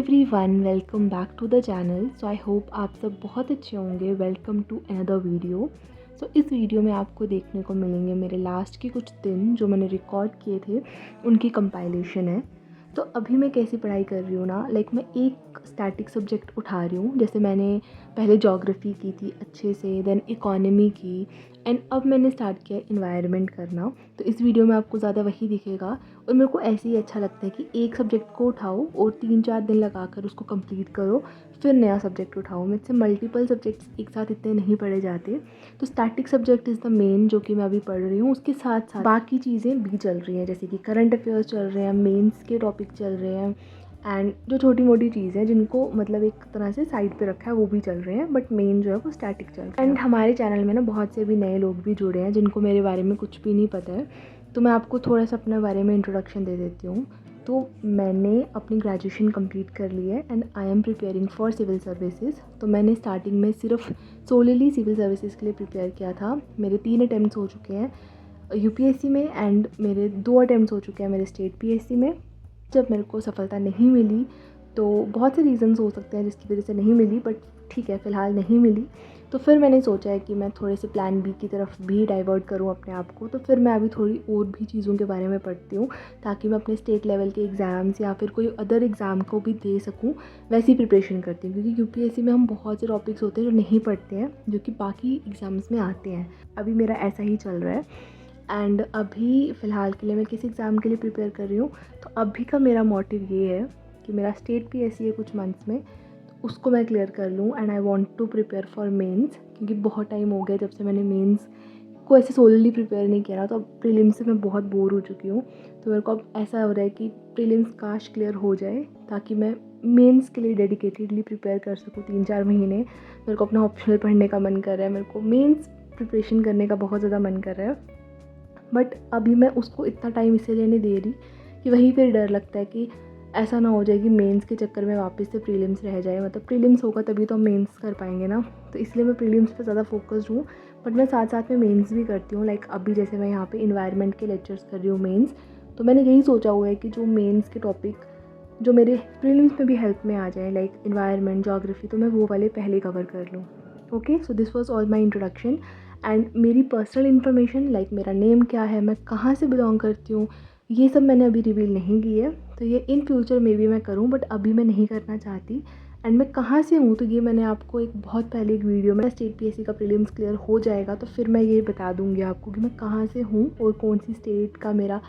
Everyone, welcome back to the channel. So I hope आप सब बहुत अच्छे होंगे। Welcome to another video. So इस वीडियो में आपको देखने को मिलेंगे मेरे लास्ट के कुछ दिन जो मैंने रिकॉर्ड किए थे, उनकी कंपाइलेशन है। तो अभी मैं कैसी पढ़ाई कर रही हूँ ना, मैं एक स्टैटिक सब्जेक्ट उठा रही हूँ। जैसे मैंने पहले ज्योग्राफी की थी अच्छे से, देन इकोनॉमी की, एंड अब मैंने स्टार्ट किया इन्वायरमेंट करना। तो इस वीडियो में आपको ज़्यादा वही दिखेगा। और मेरे को ऐसे ही अच्छा लगता है कि एक सब्जेक्ट को उठाओ और 3-4 दिन लगाकर उसको कंप्लीट करो, फिर नया सब्जेक्ट उठाओ। मुझसे मल्टीपल सब्जेक्ट्स एक साथ इतने नहीं पढ़े जाते। तो static subject is the main जो कि मैं अभी पढ़ रही हूँ। उसके साथ साथ बाकी चीज़ें भी चल रही हैं, जैसे कि करंट अफेयर्स चल रहे हैं, मेंस के टॉपिक चल रहे हैं, एंड जो छोटी मोटी चीज़ें जिनको एक तरह से साइड पे रखा है वो भी चल रहे हैं, बट मेन जो है वो स्टैटिक चल रहा है। एंड हमारे चैनल में ना बहुत से भी नए लोग भी जुड़े हैं जिनको मेरे बारे में कुछ भी नहीं पता है। तो मैं आपको थोड़ा सा अपने बारे में इंट्रोडक्शन दे देती हूँ। तो मैंने अपनी ग्रेजुएशन कंप्लीट कर ली है and I am preparing for civil services. तो मैंने स्टार्टिंग में सिर्फ सोलली सिविल सर्विसेज के लिए प्रिपेयर किया था। मेरे 3 अटैम्प्ट्स हो चुके हैं यूपीएससी में, एंड मेरे 2 अटैम्प्ट्स हो चुके हैं मेरे स्टेट पीएससी में। जब मेरे को सफलता नहीं मिली, तो बहुत से रीज़न्स हो सकते हैं जिसकी वजह से नहीं मिली, बट ठीक है, फ़िलहाल नहीं मिली। तो फिर मैंने सोचा है कि मैं थोड़े से प्लान बी की तरफ भी डाइवर्ट करूं अपने आप को। तो फिर मैं अभी थोड़ी और भी चीज़ों के बारे में पढ़ती हूँ, ताकि मैं अपने स्टेट लेवल के एग्ज़ाम्स या फिर कोई अदर एग्ज़ाम को भी दे सकूँ। वैसी प्रिपरेशन करती हूँ, क्योंकि यूपीएससी में हम बहुत से टॉपिक्स होते हैं जो नहीं पढ़ते हैं, जो कि बाकी एग्ज़ाम्स में आते हैं। अभी मेरा ऐसा ही चल रहा है। एंड अभी फ़िलहाल के लिए मैं किस एग्ज़ाम के लिए प्रिपेयर कर रही हूँ, तो अभी का मेरा मोटिव ये है कि मेरा स्टेट पीएससी है कुछ मंथ्स में, तो उसको मैं क्लियर कर लूँ। And I want to prepare for mains, क्योंकि बहुत टाइम हो गया जब से मैंने मेंस को ऐसे सोलली प्रिपेयर नहीं किया ना। तो अब प्रीलिम्स से मैं बहुत बोर हो चुकी हूँ। तो मेरे को अब ऐसा हो रहा है कि प्रीलिम्स काश क्लियर हो जाए, ताकि मैं मेंस के लिए डेडिकेटेडली प्रिपेयर कर सकूँ 3-4 महीने। मेरे को अपना ऑप्शनल पढ़ने का मन कर रहा है, मेरे को मेंस प्रिपरेशन करने का बहुत ज़्यादा मन कर रहा है। बट अभी मैं उसको इतना टाइम इसीलिए नहीं दे रही कि वहीं पर डर लगता है कि ऐसा ना हो जाए कि मेंस के चक्कर में वापस से प्रीलिम्स रह जाए। मतलब प्रीलिम्स होगा तभी तो हम मेंस कर पाएंगे ना। तो इसलिए मैं प्रीलिम्स पे ज़्यादा फोकस्ड हूँ, बट मैं साथ साथ में मेंस भी करती हूँ। अभी जैसे मैं यहाँ पे इन्वायरमेंट के लेक्चर्स कर रही हूँ मेंस, तो मैंने यही सोचा हुआ है कि जो मेंस के टॉपिक जो मेरे प्रीलिम्स में भी हेल्प में आ जाए, इन्वायरमेंट, ज्योग्राफी, तो मैं वो वाले पहले कवर कर लूँ। Okay, so this was all my introduction. And मेरी पर्सनल इन्फॉर्मेशन, मेरा नेम क्या है, मैं कहाँ से बिलोंग करती हूँ, ये सब मैंने अभी रिवील नहीं की है। तो ये इन फ्यूचर में भी मैं करूँ, बट अभी मैं नहीं करना चाहती। एंड मैं कहाँ से हूँ, तो ये मैंने आपको एक बहुत पहले एक वीडियो में, स्टेट पीएससी का प्रीलिम्स क्लियर हो जाएगा तो फिर मैं ये बता दूँगी आपको कि मैं कहाँ से हूँ और कौन सी स्टेट का मेरा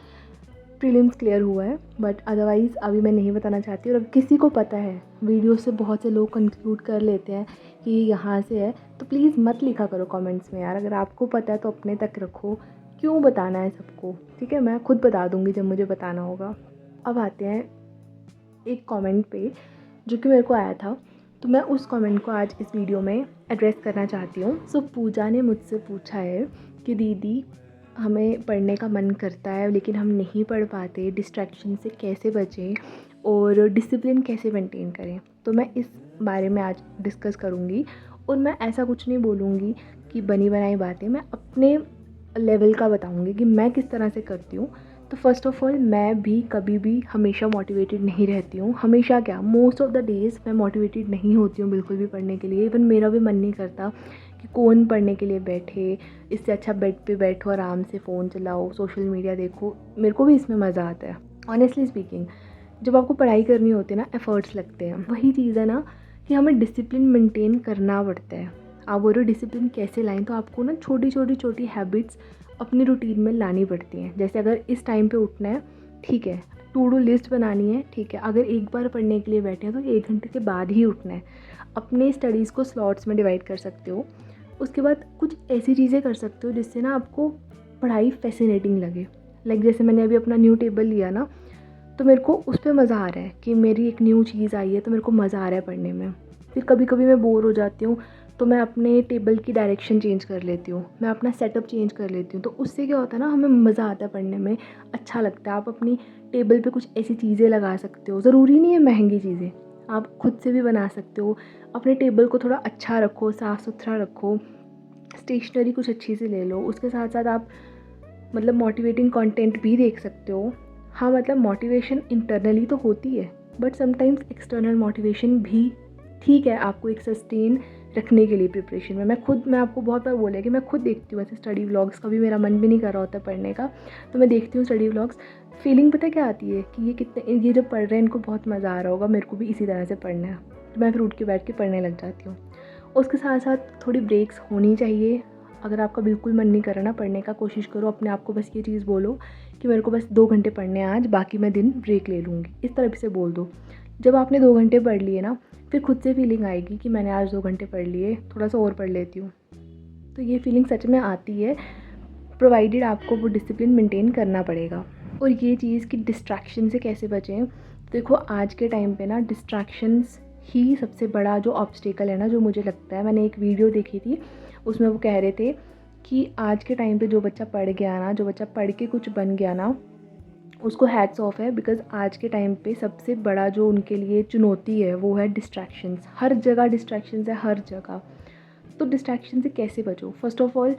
प्रीलिम्स क्लियर हुआ है। बट अदरवाइज़ अभी मैं नहीं बताना चाहती। और अगर किसी को पता है, वीडियो से बहुत से लोग कंक्लूड कर लेते हैं कि ये यहाँ से है, तो प्लीज़ मत लिखा करो कमेंट्स में यार। अगर आपको पता है तो अपने तक रखो, क्यों बताना है सबको। ठीक है, मैं खुद बता दूँगी जब मुझे बताना होगा। अब आते हैं एक कमेंट पे जो कि मेरे को आया था, तो मैं उस कमेंट को आज इस वीडियो में एड्रेस करना चाहती हूँ। सो पूजा ने मुझसे पूछा है कि दीदी, हमें पढ़ने का मन करता है लेकिन हम नहीं पढ़ पाते, डिस्ट्रैक्शन से कैसे बचें और डिसिप्लिन कैसे मेंटेन करें। तो मैं इस बारे में आज डिस्कस करूँगी। और मैं ऐसा कुछ नहीं बोलूँगी कि बनी बनाई बातें, मैं अपने लेवल का बताऊँगी कि मैं किस तरह से करती हूँ। तो फर्स्ट ऑफ़ ऑल, मैं भी कभी भी हमेशा मोटिवेटेड नहीं रहती हूँ। हमेशा क्या, मोस्ट ऑफ़ द डेज़ मैं मोटिवेटेड नहीं होती हूँ बिल्कुल भी पढ़ने के लिए। इवन मेरा भी मन नहीं करता कि कौन पढ़ने के लिए बैठे। इससे अच्छा बेड पे बैठो, आराम से फ़ोन चलाओ, सोशल मीडिया देखो। मेरे को भी इसमें मज़ा आता है। ऑनेस्टली स्पीकिंग, जब आपको पढ़ाई करनी होती है ना, एफ़र्ट्स लगते हैं। वही चीज़ है ना कि हमें डिसिप्लिन मेंटेन करना पड़ता है। आप बोलो डिसिप्लिन कैसे लाएं, तो आपको ना छोटी हैबिट्स अपनी रूटीन में लानी पड़ती हैं। जैसे अगर इस टाइम पे उठना है, ठीक है, टू डू लिस्ट बनानी है, ठीक है। अगर एक बार पढ़ने के लिए बैठे हैं तो 1 घंटे के बाद ही उठना है। अपने स्टडीज़ को स्लॉट्स में डिवाइड कर सकते हो। उसके बाद कुछ ऐसी चीज़ें कर सकते हो जिससे ना आपको पढ़ाई फैसिनेटिंग लगे। जैसे मैंने अभी अपना न्यू टेबल लिया ना, तो मेरे को उस पर मज़ा आ रहा है कि मेरी एक न्यू चीज़ आई है, तो मेरे को मज़ा आ रहा है पढ़ने में। फिर कभी कभी मैं बोर हो जाती हूँ, तो मैं अपने टेबल की डायरेक्शन चेंज कर लेती हूँ, मैं अपना सेटअप चेंज कर लेती हूँ। तो उससे क्या होता है ना, हमें मज़ा आता है पढ़ने में, अच्छा लगता है। आप अपनी टेबल पे कुछ ऐसी चीज़ें लगा सकते हो, ज़रूरी नहीं है महंगी चीज़ें, आप खुद से भी बना सकते हो। अपने टेबल को थोड़ा अच्छा रखो, साफ़ सुथरा रखो, स्टेशनरी कुछ अच्छी सी ले लो। उसके साथ साथ आप मोटिवेटिंग कंटेंट भी देख सकते हो। हाँ, मोटिवेशन इंटरनली तो होती है, बट समटाइम्स एक्सटर्नल मोटिवेशन भी ठीक है आपको एक सस्टेन रखने के लिए प्रिपरेशन में। मैं आपको बहुत बार बोला कि मैं खुद देखती हूँ ऐसे स्टडी व्लॉग्स, कभी मेरा मन भी नहीं कर रहा होता पढ़ने का तो मैं देखती हूँ स्टडी व्लॉग्स। फीलिंग पता क्या आती है कि ये जब पढ़ रहे हैं इनको बहुत मज़ा आ रहा होगा, मेरे को भी इसी तरह से पढ़ना है, तो मैं फिर उठ के बैठ के पढ़ने लग जाती हूँ। उसके साथ साथ थोड़ी ब्रेक्स होनी चाहिए। अगर आपका बिल्कुल मन नहीं कर रहा ना पढ़ने का, कोशिश करो अपने आप को बस ये चीज़ बोलो कि मेरे को बस 2 घंटे पढ़ने हैं आज, बाकी मैं दिन ब्रेक ले लूँगी, इस तरह से बोल दो। जब आपने 2 घंटे पढ़ लिए ना, फिर खुद से फीलिंग आएगी कि मैंने आज 2 घंटे पढ़ लिए, थोड़ा सा और पढ़ लेती हूँ। तो ये फीलिंग सच में आती है, प्रोवाइडेड आपको वो डिसिप्लिन मेंटेन करना पड़ेगा। और ये चीज़ कि डिस्ट्रैक्शन से कैसे बचें, देखो आज के टाइम पे ना डिस्ट्रैक्शंस ही सबसे बड़ा जो ऑब्स्टेकल है ना, जो मुझे लगता है। मैंने एक वीडियो देखी थी, उसमें वो कह रहे थे कि आज के टाइम पे जो बच्चा पढ़ गया ना, जो बच्चा पढ़ के कुछ बन गया ना, उसको हैट्स ऑफ है। बिकॉज़ आज के टाइम पे सबसे बड़ा जो उनके लिए चुनौती है वो है डिस्ट्रैक्शंस। हर जगह डिस्ट्रैक्शंस है, हर जगह। तो डिस्ट्रैक्शन से कैसे बचो? फर्स्ट ऑफ़ ऑल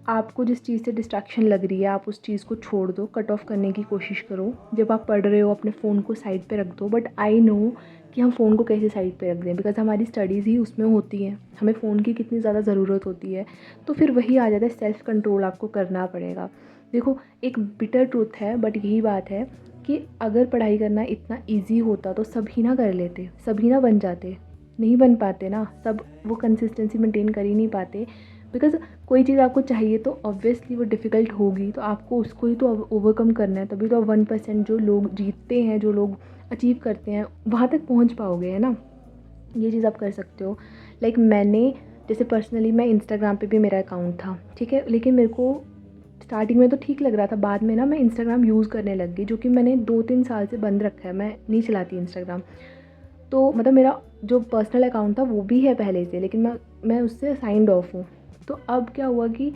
आपको जिस चीज़ से डिस्ट्रैक्शन लग रही है आप उस चीज़ को छोड़ दो, कट ऑफ़ करने की कोशिश करो। जब आप पढ़ रहे हो अपने फ़ोन को साइड पे रख दो। बट आई नो कि हम फ़ोन को कैसे साइड पे रख दें, बिकॉज़ हमारी स्टडीज़ ही उसमें होती हैं, हमें फ़ोन की कितनी ज़्यादा ज़रूरत होती है। तो फिर वही आ जाता है, सेल्फ़ कंट्रोल आपको करना पड़ेगा। देखो एक बिटर ट्रूथ है, बट यही बात है कि अगर पढ़ाई करना इतना ईजी होता तो सभी ना कर लेते, सभी ना बन जाते। नहीं बन पाते ना सब, वो कंसिस्टेंसी मेंटेन कर ही नहीं पाते। बिकॉज़ कोई चीज़ आपको चाहिए तो ऑब्वियसली वो डिफ़िकल्ट होगी, तो आपको उसको ही तो ओवरकम करना है। तभी तो 1% जो लोग जीतते हैं, जो लोग अचीव करते हैं, वहाँ तक पहुँच पाओगे, है ना। ये चीज़ आप कर सकते हो। लाइक मैंने जैसे पर्सनली मैं इंस्टाग्राम पे भी मेरा अकाउंट था, ठीक है, लेकिन मेरे को स्टार्टिंग में तो ठीक लग रहा था, बाद में ना मैं इंस्टाग्राम यूज़ करने लग गई, जो कि मैंने 2-3 साल से बंद रखा है, मैं नहीं चलाती इंस्टाग्राम। तो मतलब मेरा जो पर्सनल अकाउंट था वो भी है पहले से, लेकिन मैं उससे साइंड ऑफ हूँ। तो अब क्या हुआ कि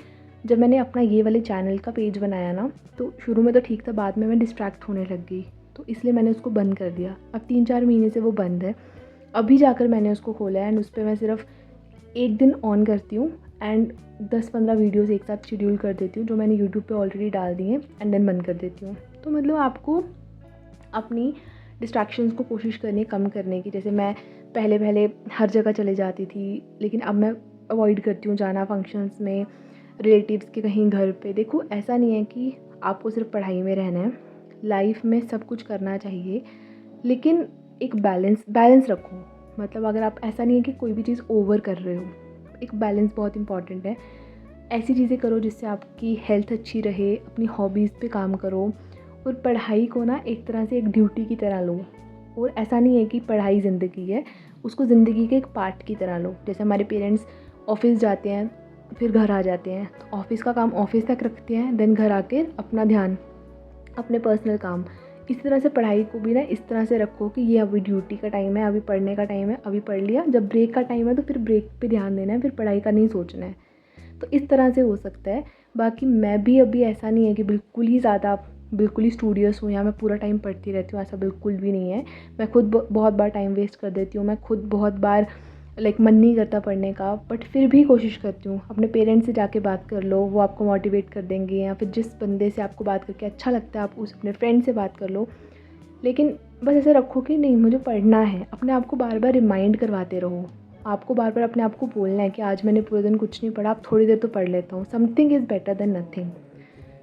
जब मैंने अपना ये वाले चैनल का पेज बनाया ना, तो शुरू में तो ठीक था, बाद में मैं डिस्ट्रैक्ट होने लग गई, तो इसलिए मैंने उसको बंद कर दिया। अब 3-4 महीने से वो बंद है। अभी जाकर मैंने उसको खोला है एंड उस पर मैं सिर्फ एक दिन ऑन करती हूँ एंड 10-15 वीडियोज़ एक साथ शेड्यूल कर देती हूँ, जो मैंने यूट्यूब पे ऑलरेडी डाल दी हैं, एंड देन बंद कर देती हूँ। तो मतलब आपको अपनी डिस्ट्रैक्शंस को कोशिश करनी कम करने की। जैसे मैं पहले हर जगह चले जाती थी, लेकिन अब मैं अवॉइड करती हूँ जाना फंक्शंस में, रिलेटिव्स के कहीं घर पे। देखो ऐसा नहीं है कि आपको सिर्फ पढ़ाई में रहना है, लाइफ में सब कुछ करना चाहिए, लेकिन एक बैलेंस रखो। मतलब अगर आप, ऐसा नहीं है कि कोई भी चीज़ ओवर कर रहे हो, एक बैलेंस बहुत इंपॉर्टेंट है। ऐसी चीज़ें करो जिससे आपकी हेल्थ अच्छी रहे, अपनी हॉबीज़ पे काम करो, और पढ़ाई को ना एक तरह से एक ड्यूटी की तरह लो। और ऐसा नहीं है कि पढ़ाई ज़िंदगी है, उसको ज़िंदगी के एक पार्ट की तरह लो। जैसे हमारे पेरेंट्स ऑफिस जाते हैं फिर घर आ जाते हैं, तो ऑफिस का काम ऑफिस तक रखते हैं, देन घर आके अपना ध्यान अपने पर्सनल काम। इसी तरह से पढ़ाई को भी ना इस तरह से रखो कि ये अभी ड्यूटी का टाइम है, अभी पढ़ने का टाइम है, अभी पढ़ लिया, जब ब्रेक का टाइम है तो फिर ब्रेक पे ध्यान देना है, फिर पढ़ाई का नहीं सोचना है। तो इस तरह से हो सकता है। बाकी मैं भी अभी ऐसा नहीं है कि बिल्कुल ही स्टूडियस हूँ या मैं पूरा टाइम पढ़ती रहती हूँ, ऐसा बिल्कुल भी नहीं है। मैं खुद बहुत बार टाइम वेस्ट कर देती हूँ, मैं खुद बहुत बार मन नहीं करता पढ़ने का, बट फिर भी कोशिश करती हूँ। अपने पेरेंट्स से जाके बात कर लो, वो आपको मोटिवेट कर देंगे, या फिर जिस बंदे से आपको बात करके अच्छा लगता है आप उस अपने फ्रेंड से बात कर लो। लेकिन बस ऐसे रखो कि नहीं मुझे पढ़ना है, अपने आप को बार बार रिमाइंड करवाते रहो। आपको बार बार अपने आप को बोलना है कि आज मैंने पूरे दिन कुछ नहीं पढ़ा, आप थोड़ी देर तो पढ़ लेता हूँ, something is better than nothing.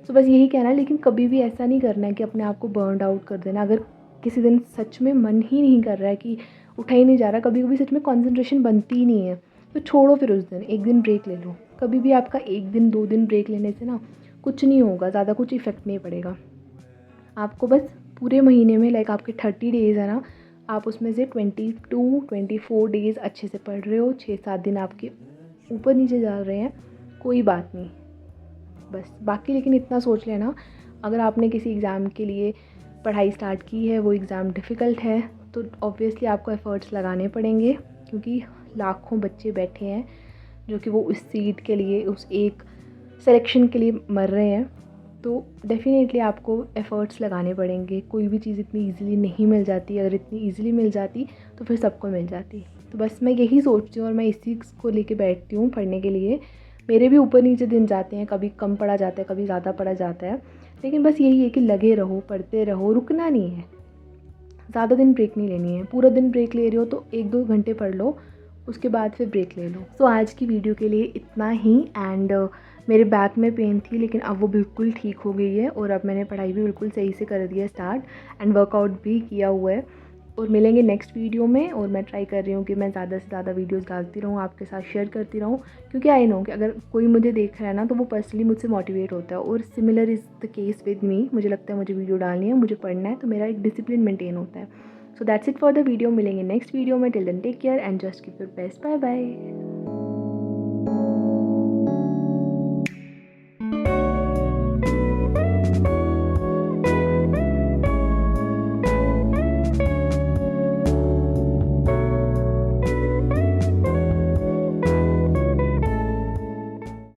तो बस यही कहना है। लेकिन कभी भी ऐसा नहीं करना है कि अपने आप को बर्न आउट कर देना। अगर किसी दिन सच में मन ही नहीं कर रहा है, कि उठा ही नहीं जा रहा, कभी कभी सच में कंसंट्रेशन बनती ही नहीं है, तो छोड़ो, फिर उस दिन एक दिन ब्रेक ले लो। कभी भी आपका 1 दिन 2 दिन ब्रेक लेने से ना कुछ नहीं होगा, ज़्यादा कुछ इफ़ेक्ट नहीं पड़ेगा। आपको बस पूरे महीने में आपके 30 डेज़ है ना, आप उसमें से 22-24 डेज़ अच्छे से पढ़ रहे हो, 6-7 दिन आपके ऊपर नीचे जा रहे हैं, कोई बात नहीं बस। बाकी लेकिन इतना सोच लेना, अगर आपने किसी एग्ज़ाम के लिए पढ़ाई स्टार्ट की है, वो एग्ज़ाम डिफ़िकल्ट है, तो ऑब्वियसली आपको एफ़र्ट्स लगाने पड़ेंगे, क्योंकि लाखों बच्चे बैठे हैं जो कि वो उस सीट के लिए, उस एक सिलेक्शन के लिए मर रहे हैं। तो डेफ़िनेटली आपको एफ़र्ट्स लगाने पड़ेंगे। कोई भी चीज़ इतनी ईज़िली नहीं मिल जाती, अगर इतनी ईज़िली मिल जाती तो फिर सबको मिल जाती। तो बस मैं यही सोचती हूँ और मैं इसी को लेके बैठती हूँ पढ़ने के लिए। मेरे भी ऊपर नीचे दिन जाते हैं, कभी कम पढ़ा जाता है, कभी ज़्यादा पढ़ा जाता है, लेकिन बस यही है कि लगे रहो, पढ़ते रहो, रुकना नहीं है। ज़्यादा दिन ब्रेक नहीं लेनी है। पूरा दिन ब्रेक ले रहे हो तो 1-2 घंटे पढ़ लो, उसके बाद फिर ब्रेक ले लो। सो आज की वीडियो के लिए इतना ही। एंड मेरे बैक में पेन थी लेकिन अब वो बिल्कुल ठीक हो गई है और अब मैंने पढ़ाई भी बिल्कुल सही से कर दी है स्टार्ट, एंड वर्कआउट भी किया हुआ है। और मिलेंगे नेक्स्ट वीडियो में। और मैं ट्राई कर रही हूँ कि मैं ज़्यादा से ज़्यादा वीडियोस डालती रहूँ, आपके साथ शेयर करती रहूँ, क्योंकि आई नो कि अगर कोई मुझे देख रहा है ना तो वो पर्सनली मुझसे मोटिवेट होता है। और similar is the case with me. मुझे लगता है मुझे वीडियो डालनी है, मुझे पढ़ना है, तो मेरा एक डिसिप्लिन मेंटेन होता है। So that's it for the video. मिलेंगे नेक्स्ट वीडियो में। Till then take care and just keep your best. Bye bye.